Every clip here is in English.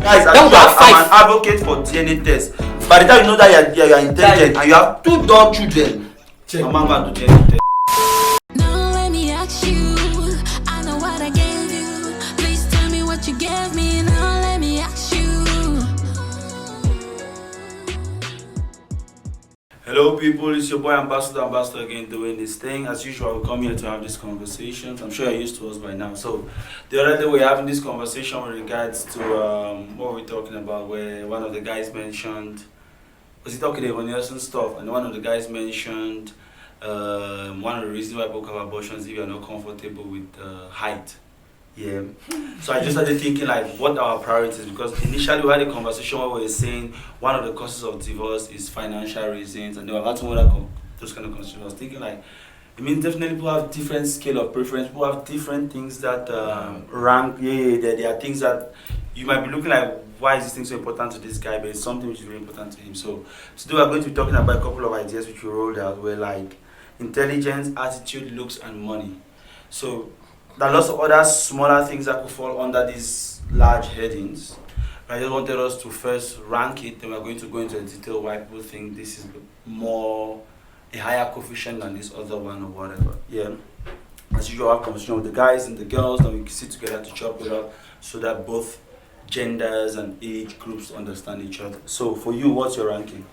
Guys, I'm an advocate for DNA test. By the time you know that you're intelligent and you have 2 dog children, I'm going to DNA test. Now let me ask you, I know what I gave you. Please tell me what you gave me. Now let me ask you. Hello people, it's your boy Ambassador again doing this thing. As usual, we come here to have these conversations. I'm sure you're used to us by now. So the other day we're having this conversation with regards to what we're talking about, where one of the guys mentioned, was he talking about Nelson stuff, and one of the guys mentioned one of the reasons why people have abortions if you're not comfortable with height. Yeah. So I just started thinking like what are our priorities, because initially we had a conversation where we were saying one of the causes of divorce is financial reasons, and there were lots of other those kind of conversations. I was thinking like, I mean, definitely people have different scale of preference. People have different things that rank. Yeah, there are things that you might be looking like, why is this thing so important to this guy? But it's something which is really important to him. So today we're going to be talking about a couple of ideas which we rolled out, where like intelligence, attitude, looks, and money. So there are lots of other smaller things that could fall under these large headings. I just wanted us to first rank it, then we're going to go into detail why people think this is more a higher coefficient than this other one or whatever. Yeah. As usual, I have conversation with the guys and the girls, then we can sit together to chop it up so that both genders and age groups understand each other. So for you, what's your ranking?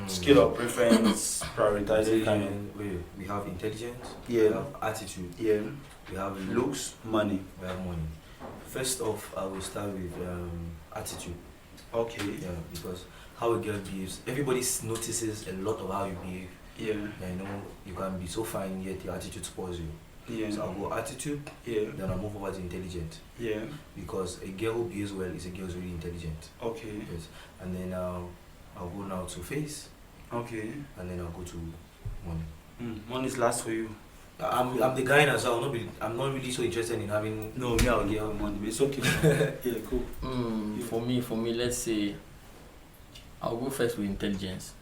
Skill of preference, prioritizing kind of. We have intelligence, Yeah. we have attitude, Yeah. we have Looks, money. we have money. First off, I will start with attitude. Okay. Yeah, because how a girl behaves, everybody notices a lot of how you behave. Yeah. And, you can be so fine yet your attitude spoils you. Yeah. So I'll go attitude, Yeah. then I'll move over to intelligent. Yeah. Because a girl who behaves well is a girl who's really intelligent. Okay. Yes. And then I'll go now to face, Okay. and then I'll go to money. Money's last for you. I'm the guy now, so I'm not really so interested in having. No, me, I'll get money, but it's okay. Yeah, cool. For me, let's say I'll go first with intelligence.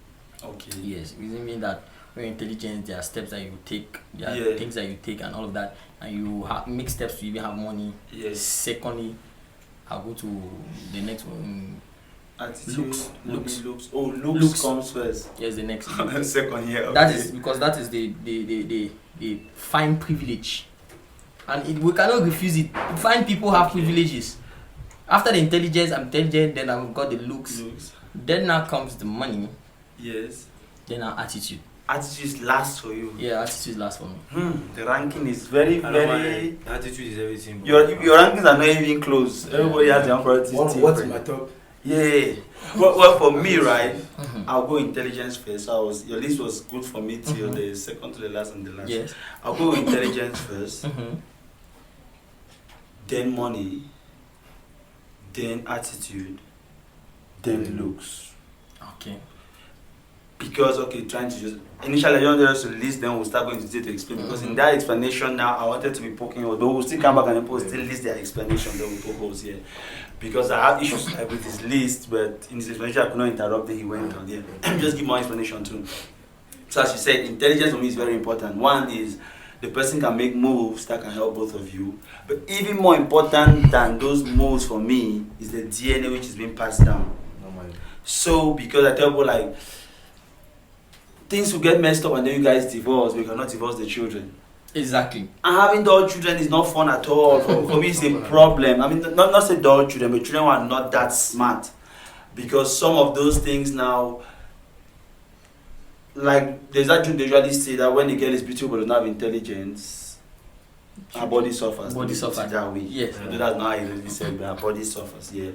Okay. Yes, reason being that when intelligence, there are steps that you take, there are Yeah. things that you take, and all of that, and you make steps to even have money. Yes. Secondly, I'll go to the next one. Attitude, Looks. looks. Oh, looks comes first. Yes, the next. Second, yeah. Okay. That is because that is the fine privilege, and we cannot refuse it. Fine people have privileges. After the intelligence, I'm intelligent. Then I've got the looks. Then now comes the money. Yes. Then our attitude. Attitude is last for you. Yeah, attitude last for me. The ranking is very. Attitude is everything. Your rankings are not even close. Everybody has their own priorities. What's my top? Yeah. Well, for me, right, I'll go intelligence first. Your list was good for me till the second to the last and the last. Yes. I'll go with intelligence first, then money, then attitude, then looks. Okay. Because trying to just initially I don't want us to list, then we'll start going to detail to explain. Because in that explanation now, I wanted to be poking holes. Though we'll still come back and then still list their explanation. Then we'll poke holes here. Because I have issues with his list, but in his explanation I could not interrupt. Then he went on. Yeah, just give more explanation too. So as you said, intelligence for me is very important. One is the person can make moves that can help both of you. But even more important than those moves for me is the DNA which is being passed down. So because I tell people like, things will get messed up and then you guys divorce, but you cannot divorce the children. Exactly. And having dull children is not fun at all. For me, it's a problem. I mean, not say dull children, but children who are not that smart. Because some of those things now, like, there's that joke they usually say that when the girl is beautiful but does not have intelligence, her body suffers. Body suffers. That way. Yes. That's not how he really said, but her body suffers, yeah.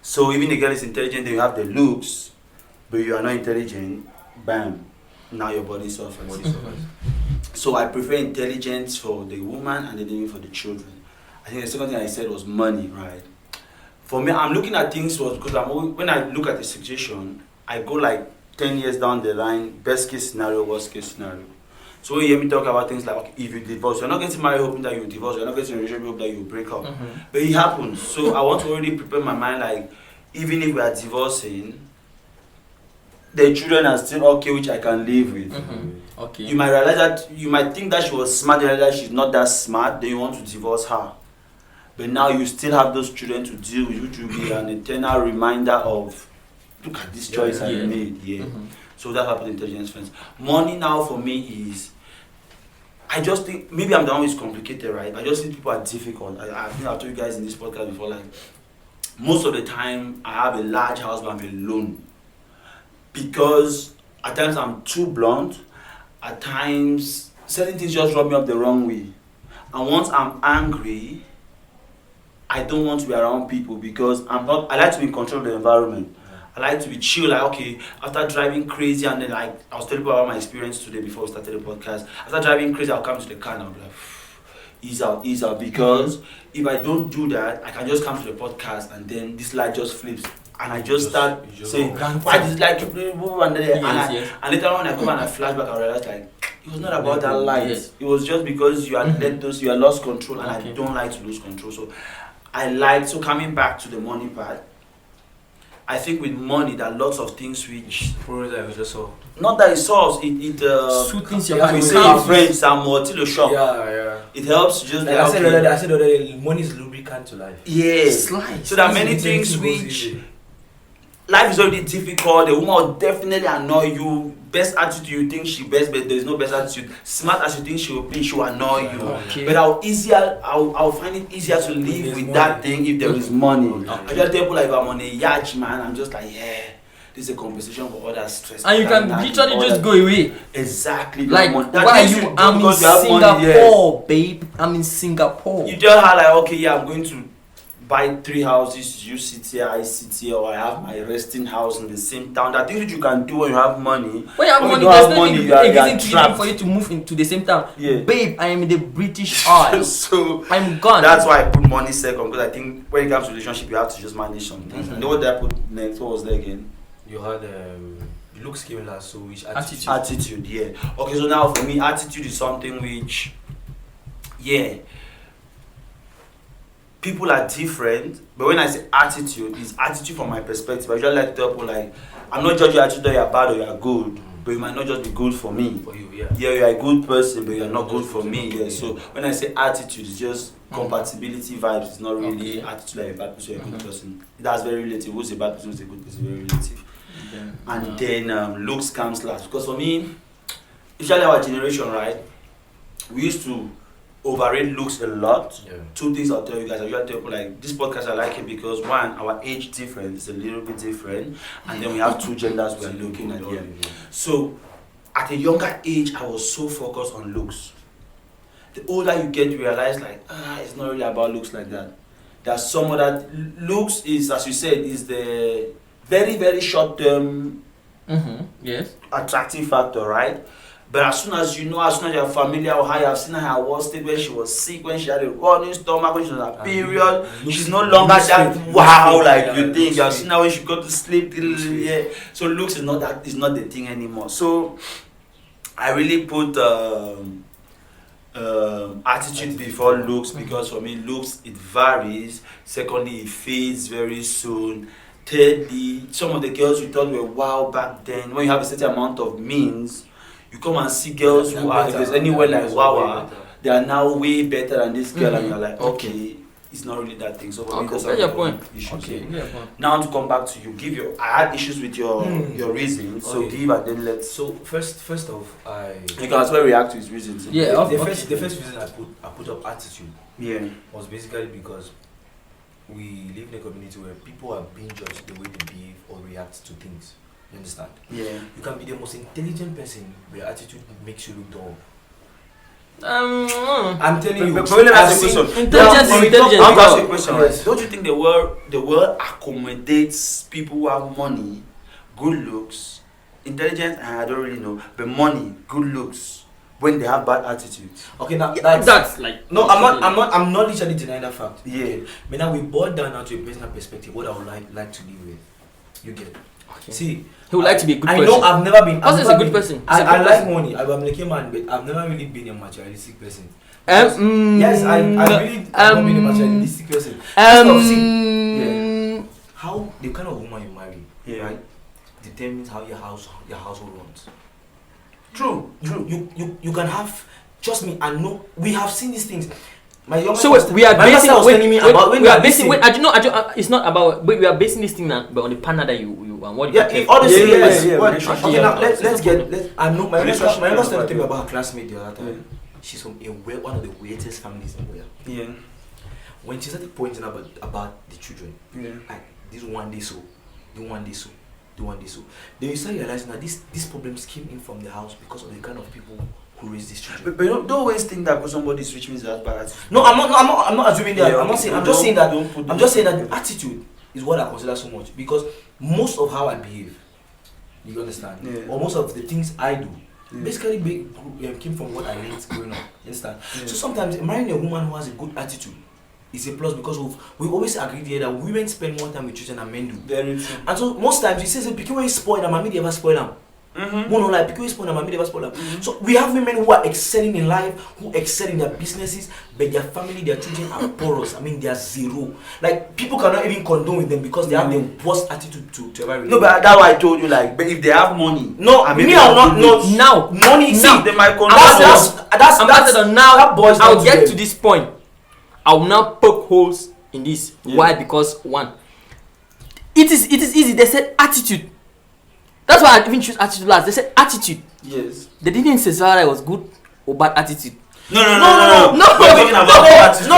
So even the girl is intelligent, then you have the looks, but you are not intelligent, bam. Now your body suffers. So I prefer intelligence for the woman and then even for the children. I think the second thing I said was money, right? For me, I'm looking at things because when I look at the situation, I go like 10 years down the line, best case scenario, worst case scenario. So when you hear me talk about things like, okay, if you divorce, you're not getting married hoping that you divorce, you're not getting a relationship hoping that you break up. But it happens. So I want to already prepare my mind like, even if we are divorcing, the children are still okay, which I can live with. Okay. You might realize that, you might think that she was smart, you realize she's not that smart, then you want to divorce her. but now you still have those children to deal with, which will be an eternal reminder of, look at this choice I made. So that's what intelligence friends. Money now for me is, I just think, maybe I'm the one who's complicated, right? I just think people are difficult. I think I've told you guys in this podcast before, like, most of the time I have a large house but I'm alone. Because at times I'm too blunt, at times certain things just rub me up the wrong way. And once I'm angry, I don't want to be around people because I like to be in control of the environment. I like to be chill, like, okay, after driving crazy, and then, like, I was telling you about my experience today before we started the podcast. After driving crazy, I'll come to the car and I'll be like, ease out, because if I don't do that, I can just come to the podcast and then this light just flips and I just start saying, why this light keep moving, and later on when I come and I flashback, I realize, like, it was not about that light. It was just because you had you had lost control, and I don't like to lose control. So so coming back to the money part, I think with money there are lots of things which not that it solves it things you we say in French, the shop. It helps just like I said already, money is lubricant to life. Yes. So there are many things which life is already difficult. The woman will definitely annoy you. Best attitude you think she best, but there is no best attitude. Smart as you think she will be, she will annoy you. But I'll find it easier to live with that thing if there is money. I just tell people, like, if I'm on a yacht, man, I'm just like, yeah, this is a compensation for all that stress. And you can literally just go away. Exactly. Like, why are you? I'm in Singapore, babe. I'm in Singapore. You tell her, like, okay, yeah, I'm going to buy 3 houses, you sit here, I sit here, or I have my resting house in the same town. That things you can do when you have money. When you have money, there's no reason for you to move into the same town. Babe, I am in the British Isles. So I'm gone. That's why I put money second, because I think when it comes to relationship, you have to just manage something. You know what I put next? What was there again? You had looks came last, so which attitude? Attitude, yeah. Okay, so now for me, attitude is something which, people are different, but when I say attitude, it's attitude from my perspective. I usually like to tell people, like, I'm not judging your attitude that you're bad or you're good, but you might not just be good for me. For you, you're a good person, but you're not good for me. So when I say attitude, it's just compatibility vibes. It's not really attitude like a bad person or a good person. That's very relative. Who's a bad person, who's a good person, very relative. And then looks comes last. Because for me, usually our generation, right, we used to overrate looks a lot. 2 things I'll tell you guys. I usually tell people, like, this podcast, I like it because, one, our age difference is a little bit different, and then we have 2 genders we are looking at here. So at a younger age, I was so focused on looks. The older you get, you realize, like, it's not really about looks like that. There's some other looks is, as you said, is the very, very short term attractive factor, right? But as soon as you're familiar with how you have seen her was state when she was sick, when she had a running stomach, when she was on a period, she's no longer that wow, like you think. You have seen her when she got to sleep. So looks is not the thing anymore. So I really put attitude before looks, because for me looks, it varies. Secondly, it fades very soon. Thirdly, some of the girls you thought were wow back then, when you have a certain amount of means, you come and see girls who are, if there's anywhere like wow, they are now way better than this girl, and you're like, okay, it's not really that thing. So for me, that's your point. Now to come back to you, I had issues with your reasons, so give and then let's. So first off, you can as well react to his reasons. The first reason I put up attitude was basically because we live in a community where people are being judged the way they behave or react to things. You understand? You can be the most intelligent person, but your attitude makes you look dumb. I'm telling you. But let me ask you a question. Intelligence is intelligence. I'm asking a question, right? Don't you think the world accommodates people who have money, good looks, intelligence, and I don't really know, but money, good looks, when they have bad attitudes? Okay, now that's like no, I'm not literally denying that fact. But now we boil down now to a personal perspective. What I would like to live with. You get it? Okay. See, he would like to be a good person. I know I've never been. Because he's a good person. I like money. I'm like a man, but I've never really been a materialistic person. Yes, I really have not been a materialistic person. How the kind of woman you marry, right, determines how your household runs. True. You can have. Trust me, I know we have seen these things. My younger So sister, we are my younger basing. sister was telling me about when we are you basing. listen. It's not about. But we are basing this thing now, but on the partner that you and what you. Yeah, honestly, yes. yeah, Well, relationship. okay, now let's get. I know my younger Relationship sister is told me about about her classmate the other time. Yeah. She's from one of the weirdest families in Wales. Yeah. When she started pointing about the children, Yeah. like this one day so, the one day so, the one day so, then you start realizing that these problems came in from the house because of the kind of people who raise these children. But don't always think that because somebody's rich means that's bad attitude. No, I'm not assuming that. Yeah, I'm not okay, saying. so I'm just saying that. don't put I'm just saying that the attitude is what I consider so much because most of how I behave, you understand, Yeah. or most of the things I do, Yeah. basically came from what I learned growing up. You understand? Yeah. So sometimes marrying a woman who has a good attitude is a plus because we always agree here that women spend more time with children than men do. Very true. And so most times you say, "Pikin wey spoil them, mommy never spoil them." Mm-hmm. More like pikin wey spoil them, mommy never spoil them. So we have women who are excelling in life, who excel in their businesses, but their family, their children are porous. I mean, they are zero. Like people cannot even condone with them because they have the worst attitude to ever relate. No, but that's why I told you, like, but if they have money, no, and me maybe I'm not. No, Now, money. see, See, they might condone. that's Ambassador, now that boys I'll down get them. to this point. I will now poke holes in this. Yeah. Why? Because one, it is easy. They said attitude. That's why I even choose attitude last. They said attitude. Yes. They didn't say whether it was good or bad attitude. No. No. We're talking about attitude.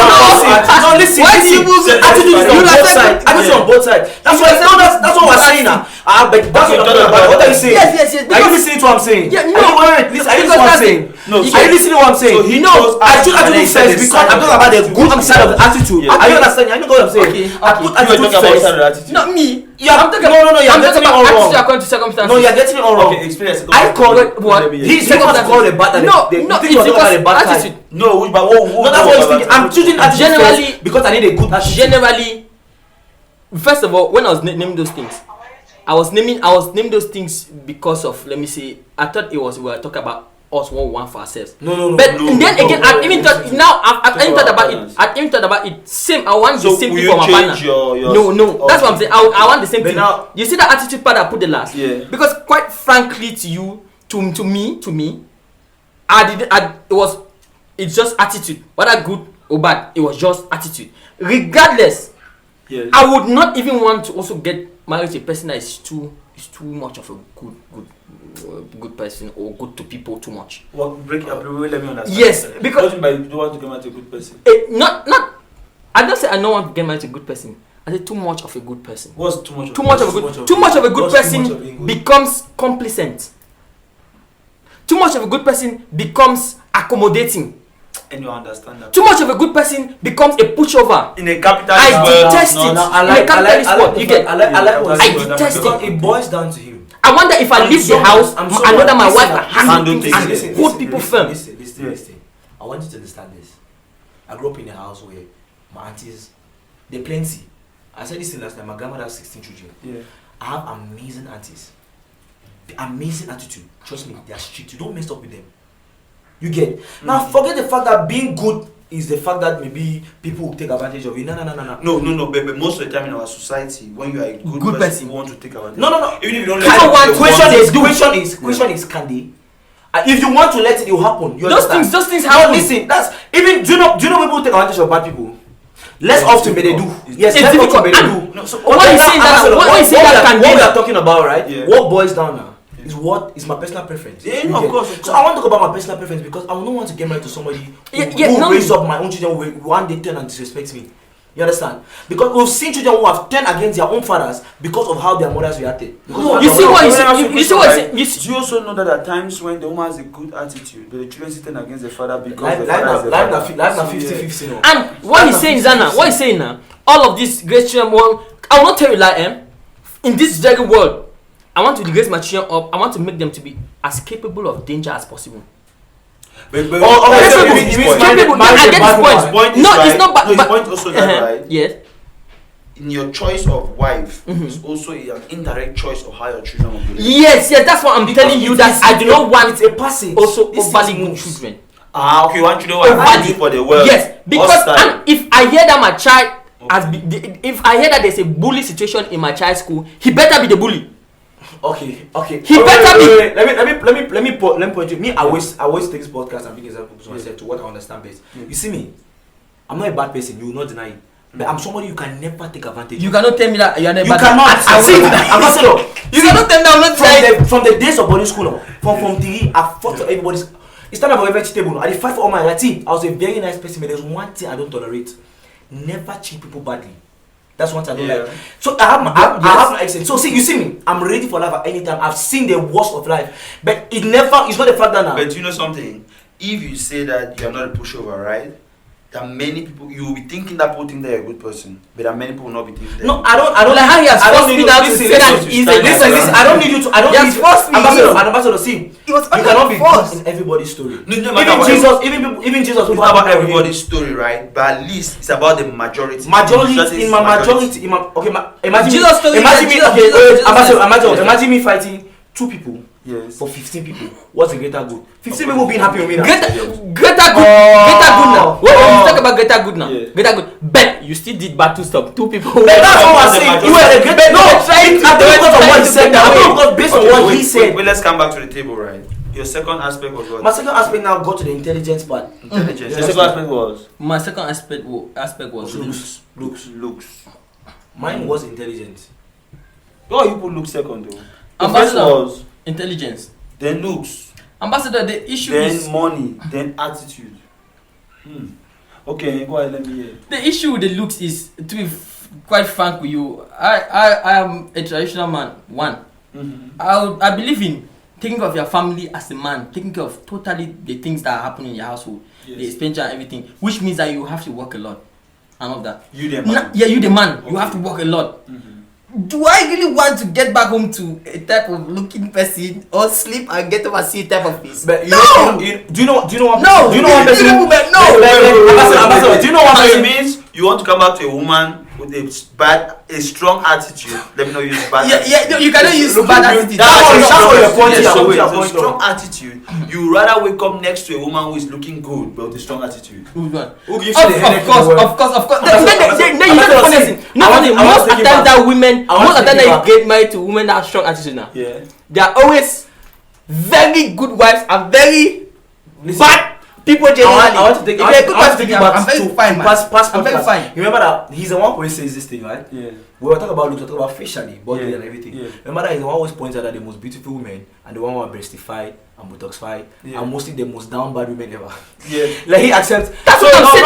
Listen. Why do you move Attitude is you on like both sides. Attitude on both sides. That's what we're saying now. But that's what I'm talking about. What are you saying? Yes. Are you Because listening to what I'm saying? Yeah, no. Are you listening to what I'm saying? No, Are you listening to what I'm saying? So he No, chose I choose attitude and attitude he said first the because side I'm of talking about the attitude. good side of the attitude. Yeah. Are you understanding? I know what I'm saying. Okay, I put You were attitude talking about first. side of attitude. not me. Yeah, I'm talking no, you're I'm getting talking it about all wrong. attitude according to circumstances. No, you're getting it all wrong. Okay, experience. I call it what? He's saying what I call a bad No, they no, think it's you're talking about a because bad attitude. side. No, but what? No, that's what he's thinking. I'm choosing attitude Generally- first because I need a good attitude. Generally, first of all, when I was naming those things, I was naming those things because of, let me say, I thought it was we were talking about us what we want for ourselves. No. But no, then no, again, no, I've even thought now. I've even thought about it. balance. I've even thought about it. Same. I want So the same will thing you for my partner. change your No. That's what I'm saying. I want the same But thing. now- You see that attitude part I put the last. Yeah. Because quite frankly, to you, to me, it's just attitude. Whether good or bad, it was just attitude. Regardless, Yes. I would not even want to also get married to a person that is too much of a good person or good to people too much. Well, break up. Let me understand. Yes, because- what do you mean by you don't want to get married to a good person? Not. I don't say I don't want to get married to a good person. I say too much of a good person. What's too much? Too much of a good What's person too much of being good? becomes complacent. Too much of a good person becomes accommodating. And you understand that. Too much of a good person becomes a pushover. In a capitalist I world, detest no, it. no, I like You get- I like what I you're saying. detest Because it boils down to him. I wonder if I leave the house, I know that my wife will handle listen, things and listen, hold people firm. Listen. I want you to understand this. I grew up in a house where my aunties, they're plenty. I said this thing last time. My grandmother has 16 children. Yeah. I have amazing aunties. The amazing attitude. Trust me, they are strict. You don't mess up with them. You get. Now forget the fact that being good is the fact that maybe people will take advantage of you. No. No, but most of the time in our society, when you are a good person, you want to take advantage. No. Even if you don't People like want- it, Question is, can they? If you want to let it, it will happen. You Those understand? things No, happen. listen, that's even. Do you know people take advantage of bad people? Less It's often, but they do. difficult. Yes, It's less difficult. often, but they And- do. No, so What you saying that? What you saying that can what be we that? are talking about, right? Yeah. What boils down now is what is my personal preference. Yeah, You no, of get? course. So I want to talk about my personal preference because I don't want to get married to somebody who no. raise up my own children who one day turn and disrespect me. You understand? Because we've seen children who have turned against their own fathers because of how their mothers reacted. Because No, of you how see their what mothers- you see what Right? you see. Do you also know that at times when the woman has a good attitude, but the children sitting against the father because Life the father is the father. na So, 50-50, no. And what he's saying is that now, what he's saying now, all of these great children, I will not tell you lie, in this very world, I want to raise my children up. I want to make them to be as capable of danger as possible. But Oh, okay, so so you this mean- is you mean point. marriage- Capable, marriage I is get bad his point. woman. Point is No, right. it's not bad. No, his but- point also that right. Yes. In your choice of wife, is also an indirect choice of how your children will be. Yes, that's what I'm telling you. That I do not want It's a passage. also This overly is good moves. children. Okay, one children are Overly. for the world. Yes, because Hostile. and if I hear that my child if I hear that there's a bully situation in my child's school, he better be the bully. Okay. He better be. Wait. Let me point you. Me, I always take this podcast and bring examples to myself to what I understand best. You see me, I'm not a bad person. You will not deny it. But I'm somebody you can never take advantage. You cannot tell me that you are never. You cannot. I'm not saying. You cannot tell me I'm not trying. From the days of boarding school, from the I fought for everybody's. It's time I was very cheatable. I did fight for all my right team. I was a very nice person, but there's one thing I don't tolerate. Never treat people badly. That's one thing I don't like. So I have my accent. So see, you see me. I'm ready for life at any time. I've seen the worst of life, but it's not the fact that now. But you know something? If you say that you're not a pushover, right? There are many people, you will be thinking that people think they're a good person, but there are many people will not be thinking that. No, I don't like how he has forced me now to say that he's a listen. I don't need you to. I don't need forced me. Ambassador, see, It was you cannot be forced in everybody's story. No, Even Jesus. It's not about everybody's story, right? But at least it's about the majority. Imagine Jesus story. Imagine me fighting 2 people. Yes. For 15 people, what's the greater good? 15 people being happy with me now. Greater good now. What you talk about greater good now? Yeah. Greater good. Bet you still did battle stop 2 people. But that's what I'm saying. You were a greater. No, trying to because of what he said. Because based on what he said. Wait, let's come back to the table, right? Your second aspect was what? My second aspect now got to the intelligence part. Intelligence. Your Your second aspect was? My second aspect was looks. Mine was intelligence. Oh, you put looks second though. The first Ambassador, was intelligence. then looks, Ambassador, the issue then is money, then attitude. Okay, go ahead. Let me hear. the issue with the looks is, to be quite frank with you, I am a traditional man. One, I believe in taking care of your family as a man, taking care of totally the things that are happening in your household, the expenditure and everything, which means that you have to work a lot and all that. You the man. Yeah, you the man. Okay. You have to work a lot. Do I really want to get back home to a type of looking person or sleep and get over see type of face? But no. Do you know one person? No. Do you know one person? No. Ambassador, do you know one So person? it means you want to come back to a woman with a strong attitude. Let me not use bad. Yeah. No, you cannot use bad attitude. That's what you're pointing Yes, out. so wait, You're so pointing strong out. attitude. You rather wake up next to a woman who is looking good but with a strong attitude. Who gives Of you the headache in the world? course. Ambassador, Then you know the funny thing. Most of the time that women, most of the time that you get married to women that have strong attitude now, Yeah. they are always very good wives and very bad people generally. I want to take you back I'm to fine, man. past I'm very podcast. fine. You remember that he's the one who always says this thing, right? Yeah. We were talking about looks, we were talking about facially, body Yeah. and everything. Yeah. Remember that he's the one who always points out that the most beautiful women and the one who are breastified and botoxified Yeah. are mostly the most down bad women ever. Yeah. Like he accepts. That's what I'm saying.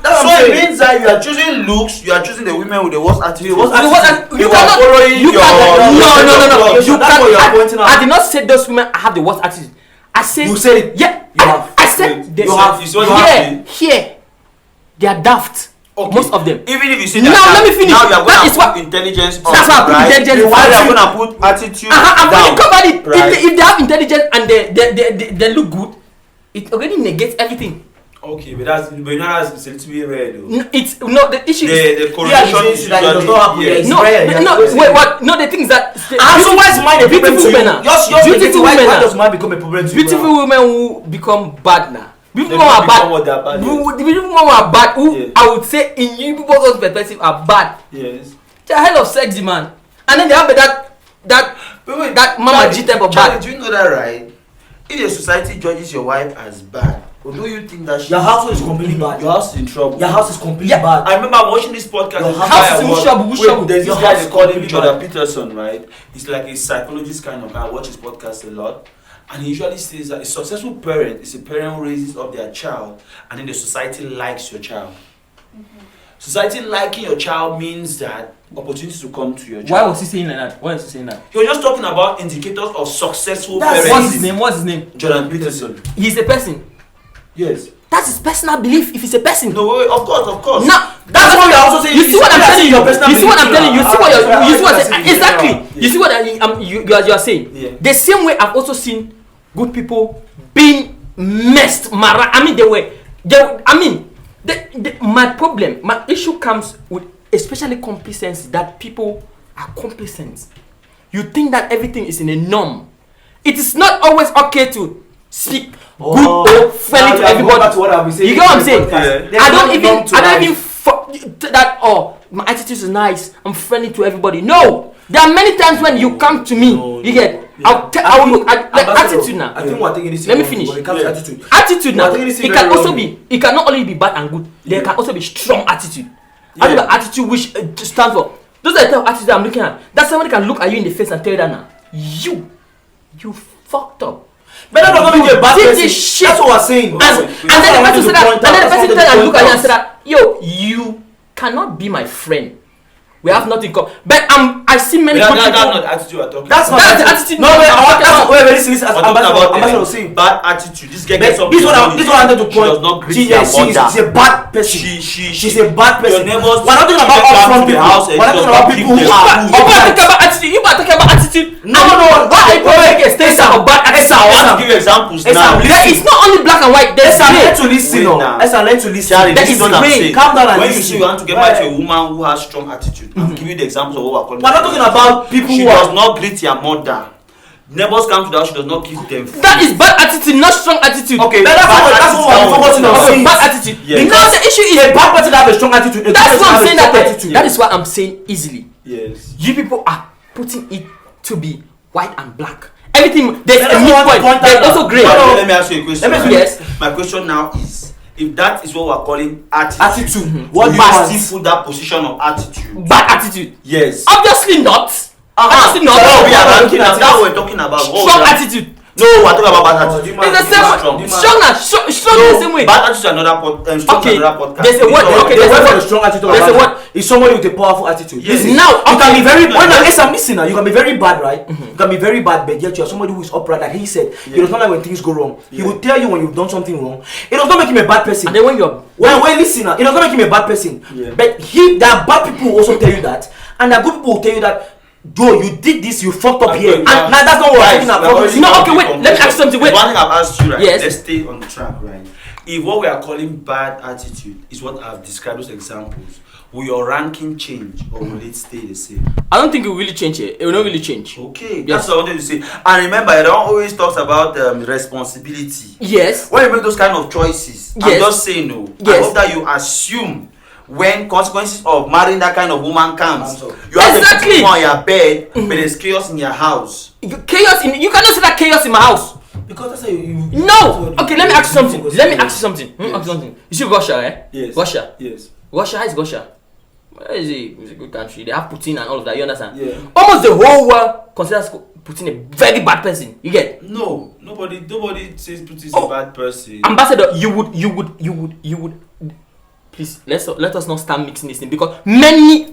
That's So it means that you are choosing looks, you are choosing the women with the worst attitude. The worst You attitude. You cannot. are following You your- cannot. No. That's You what you're pointing can't. out. I did not say those women have the worst attitude. I said. You said it. Yeah. You have. I said. You have. You said you have. Here. They are daft. Okay. Most of them. Even if you say Now, that, let me finish. Now you are That going is to what- put intelligence on. That's why I put right? intelligence Why on. you are going to put attitude I've already down? covered it. Right. If they have intelligence and they look good, it already negates everything. Okay, but that's a little bit rare though. It's no the issue is The correlation is is that it does not happen. yes. It's no rare, yeah. no wait what no the thing is that So why is mine a problem beautiful to you? women now. Yours Beautiful why women does now. mine become a problem to you? Beautiful women who become bad now. Beautiful They women are become bad. what they are bad, yes. The beautiful women who are bad who Yeah. I would say in you people's own perspective are bad. Yes. They are hell of sexy man. And then they have that mama G type of Charlie, bad. do you know that right? If the society judges your wife as bad, or do you think that Your household is completely bad. your house is in trouble? Your house is completely Yeah. bad. I remember watching this podcast. Your this house guy is in was- trouble, who's trouble? There's Your this guy house they is call him completely Jordan bad. Peterson, right? He's like a psychologist kind of guy. I watch his podcast a lot. And he usually says that a successful parent is a parent who raises up their child and then the society likes your child. Society liking your child means that opportunities will come to your child. Why was he saying like that? Why was he saying that? He was just talking about indicators of successful That's parents. What's his name? What's his name? Jordan Peterson. He's a person. Yes. That's his personal belief. If he's a person. No, wait, of course. Now That's what we are also saying. You see what I'm telling you. Your personal You see what I'm belief telling you. You too. see what you're. You see what I'm Yeah. saying. Exactly. You see what you are saying. Yeah. The same way I've also seen good people being messed. I mean, my issue comes with especially complacency, that people are complacent. You think that everything is in a norm. It is not always okay to speak good or friendly to everybody. You get what I'm saying? Yeah. I don't even that my attitude is nice, I'm friendly to everybody. No, there are many times when you come to me, you get I will look at like attitude now. I think we're taking this. Let me finish. When it comes to attitude. Attitude now. It can also be. It can not only be bad and good. There can also be strong attitude. I think the attitude which stands for. Those are the type of attitude I'm looking at. That somebody can look at you in the face and tell you that now. You fucked up. But that's not make you a bad person. Shit. That's what we're saying. And then the person say that. And then the person tell and look at you and say that. Yo, you cannot be my friend. We have nothing common. But I see many people. That's not the attitude we're talking That's about. not the attitude. No, listen. Ambassador was saying bad attitude. This girl this gets up. one I wanted to point. She does not greet their mother. She's a bad person. She's a bad person. Your neighbors. We're not talking about upfront people. We're not talking about people who are. You are talking about attitude. No. Why are you talking about bad attitude? I want to give you examples now. It's not only black and white. There's learn to listen. Learn to listen. That is gray. Calm down and when listen. you say you want to get back to a woman who has strong attitude, I'll give you the examples of what we're calling. We're not talking about people she who does not greet your mother. Neighbors come to the house, she does not give them food. That is bad attitude, not strong attitude. Okay, that's what we're focusing on. Bad attitude. Yes. Because the issue is a bad person that have a strong attitude. That's what I'm saying. That is what I'm saying easily. Yes. You people are putting it to be white and black. Everything there's a midpoint. There's also gray. Let me ask you a question. Yes. My question now is, if that is what we're calling attitude, what do you still put that position of attitude? Bad attitude. Yes. Obviously not. Obviously not. That we're talking about. Strong attitude. No, we're talking about bad attitude. It's the same. Strong the same way. Bad attitude is another podcast. There's a word. Okay, there's a word. Strong attitude. There's a word. It's somebody with a powerful attitude. Yes. Now you can be very. Listen now. You can be very bad, right? You can be very bad, but yet you're somebody who is upright. Like he said, he does not like when things go wrong. He will tell you when you've done something wrong. It does not make him a bad person. And then when you're listen now, it does not make him a bad person. But there are bad people who also tell you that, and there are good people who tell you that. Joe, you did this, you fucked up here. And now that's not what we're talking about. No, okay, wait. Let me ask you something. Wait. One thing I've asked you, right? Yes. Let's stay on the track, right? If what we are calling bad attitude is what I've described those examples, will your ranking change or will it stay the same? I don't think it will really change here. It will not really change. Okay, that's what I wanted to say. And remember, I don't always talks about responsibility. Yes. When you make those kind of choices, yes. I'm just saying no. Yes. I hope that you assume when consequences of marrying that kind of woman comes, you have exactly. to put on your bed, but there's chaos in your house. You cannot say that chaos in my house. Because that's how you no. Okay, let me ask you something. You see Russia, eh? Yes. Russia. Yes. Russia is Russia. It's a good country. They have Putin and all of that. You understand? Yeah. Almost the whole world considers Putin a very bad person. You get? No. Nobody says Putin is a bad person. Ambassador, you would. Please let us not start mixing this thing because many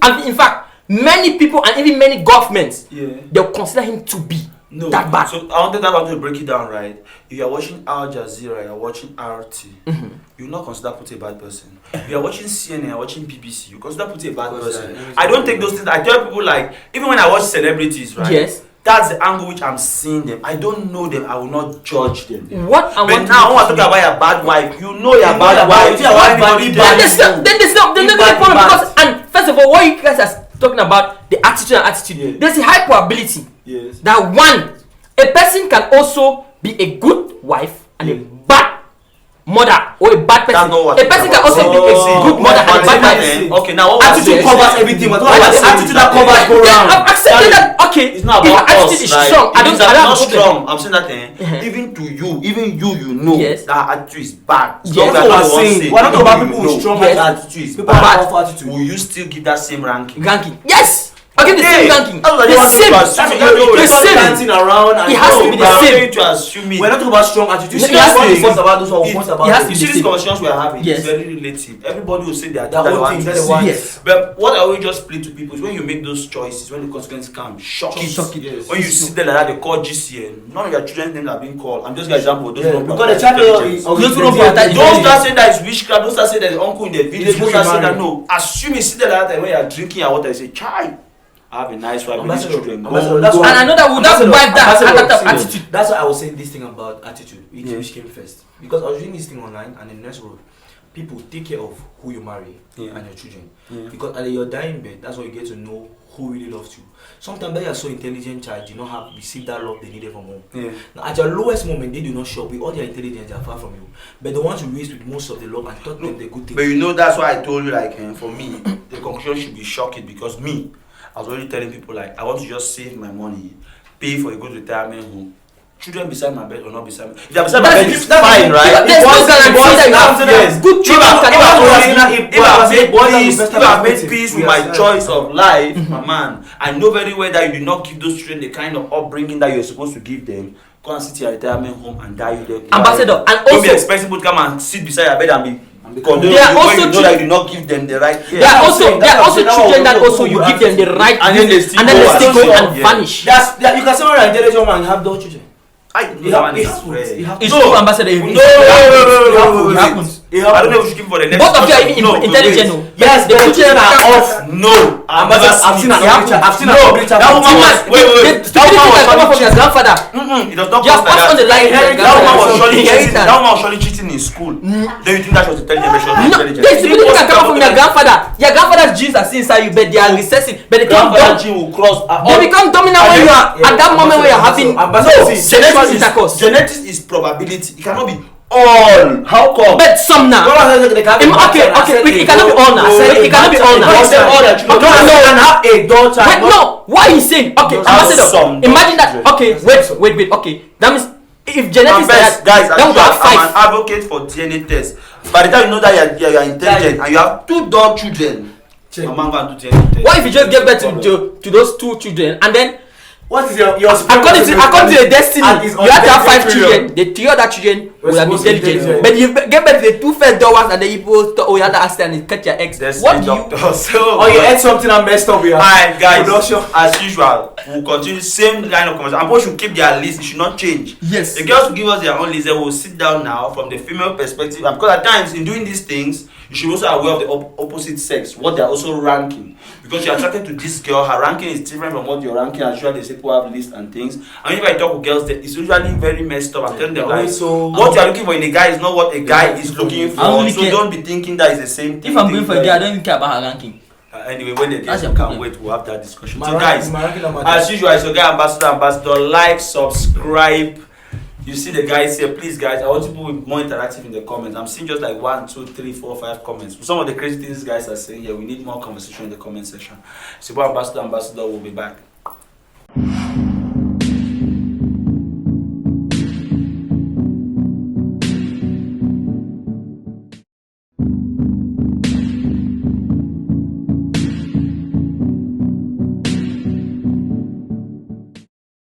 people and even many governments they'll consider him to be that bad. So I wanted to break it down, right? If you're watching Al Jazeera, you're watching RT, you will not consider Putin a bad person. If you're watching CNN, you're watching BBC, you consider Putin a bad person. I don't take those things. I tell people like even when I watch celebrities, right? Yes. That's the angle which I'm seeing them. I don't know them. I will not judge them. But now, when I'm talking about your bad wife, you know your bad wife. Then there's no problem because and first of all, what you guys are talking about the attitude. There's a high probability that one a person can also be a good wife and a bad mother or a bad person. A person can also be a good mother and a bad person. Okay, now attitude covers everything. But what the attitude that covers go round? I'm accepting that. Okay, it's not about attitude is strong. I don't not strong. I'm saying that even to you, you know that attitude is bad. That's what we're saying. We're not talking about people with strong attitude. People with powerful attitude. Will you still give that same ranking? Yes. I give the same ranking. The same. Dancing around. It has to be the same. To assume it. We're not talking about strong attitude. It has to be about those who post about. You see these conversations we are having. It's very relative. Everybody will say that one thing. Yes. But what I will just play to people is when you make those choices, when the consequences come, shock it. Yes. When you see them like that, they call GCN. None of your children's names are being called. I'm just giving an example. Because the child is. Don't start saying that it's witchcraft. Don't start saying that the uncle in the village. Don't start saying that no. Assume you see them like that when you are drinking your water, you say, child. I have a nice wife with children. And I know that would not wipe that attitude. That's why I was saying this thing about attitude, which came first. Because I was reading this thing online and in the next road, people take care of who you marry and your children. Because at your dying bed, that's where you get to know who really loves you. Sometimes they are so intelligent child, you not have received that love they needed from home. Now, at your lowest moment, they do not show up with all their intelligence, they are far from you. But the ones you raised with most of the love and taught them the good things. But you know that's why I told you like for me, the conclusion should be shocking because me. I was already telling people like I want to just save my money, pay for a good retirement home. Children beside my bed or not beside me. If they're beside my bed, it's that's fine, right? There's no guarantee that you have good children can if I've made peace with my choice of life, my man, I know very well that you did not give those children the kind of upbringing that you're supposed to give them. Go and sit in your retirement home and die with them. Ambassador, and don't also be expecting people to come and sit beside your bed and be. Because they are also you know that you do not give them the right. There are also children that also you give them the right, and then they still go and vanish. You can say when you're an intelligent man, you have those children. It's true, Ambassador. It happens. I don't know if we should give for the next. Both of you are even intelligent. Yes, the children are off. No, I've seen an ugly child. That woman was wait. That woman was coming from your grandfather. It does not Just cost like on the line. That woman was surely cheating in school. Do you think that was intelligent? No, there's people that come from your grandfather. Your grandfather's genes are still inside you, but they are recessive. But they become gene will cross. They become dominant when you are at that moment when you are having sexual intercourse. Genetics is probability. It cannot be all. How come? But some now. Okay, it cannot be all now. It cannot be all now. No, can have a daughter. Wait, no. Why are you saying? Okay, Ambassador. Imagine that. Okay, wait. Okay, that means if genetics guys, then we have I'm an advocate for DNA test. By the time you know that you are intelligent and you have 2 dog children, mama go and do DNA test. What if you just give birth to those 2 children and then? What is your according to the destiny, you have to have 5 children. The 3 other children will have intelligent. But you get back to the 2 first dogs and then you put you have to ask them and cut your eggs. What do you? Or you ate something and messed up with Alright, guys. As usual, we'll continue same line of conversation. And both should keep their list. It should not change. Yes. The girls will give us their own list. They will sit down now from the female perspective. And because at times in doing these things, you should also be aware of the opposite sex, what they are also ranking. Because you're attracted to this girl, her ranking is different from what you're ranking. As usual, they say people have lists and things. And if I talk with girls, it's usually very messed up. I'm telling them like, what you are looking for in a guy is not what a guy is looking for. So don't be thinking that it's the same thing. If I'm going for a girl, I don't even care about her ranking. Anyway, when they get can't wait, we'll have that discussion. So guys, as usual, it's your guy ambassador. Like, subscribe. You see the guys here, please guys, I want you to be more interactive in the comments. I'm seeing just like 1, 2, 3, 4, 5 comments. Some of the crazy things guys are saying here, we need more conversation in the comment section. So ambassador will be back.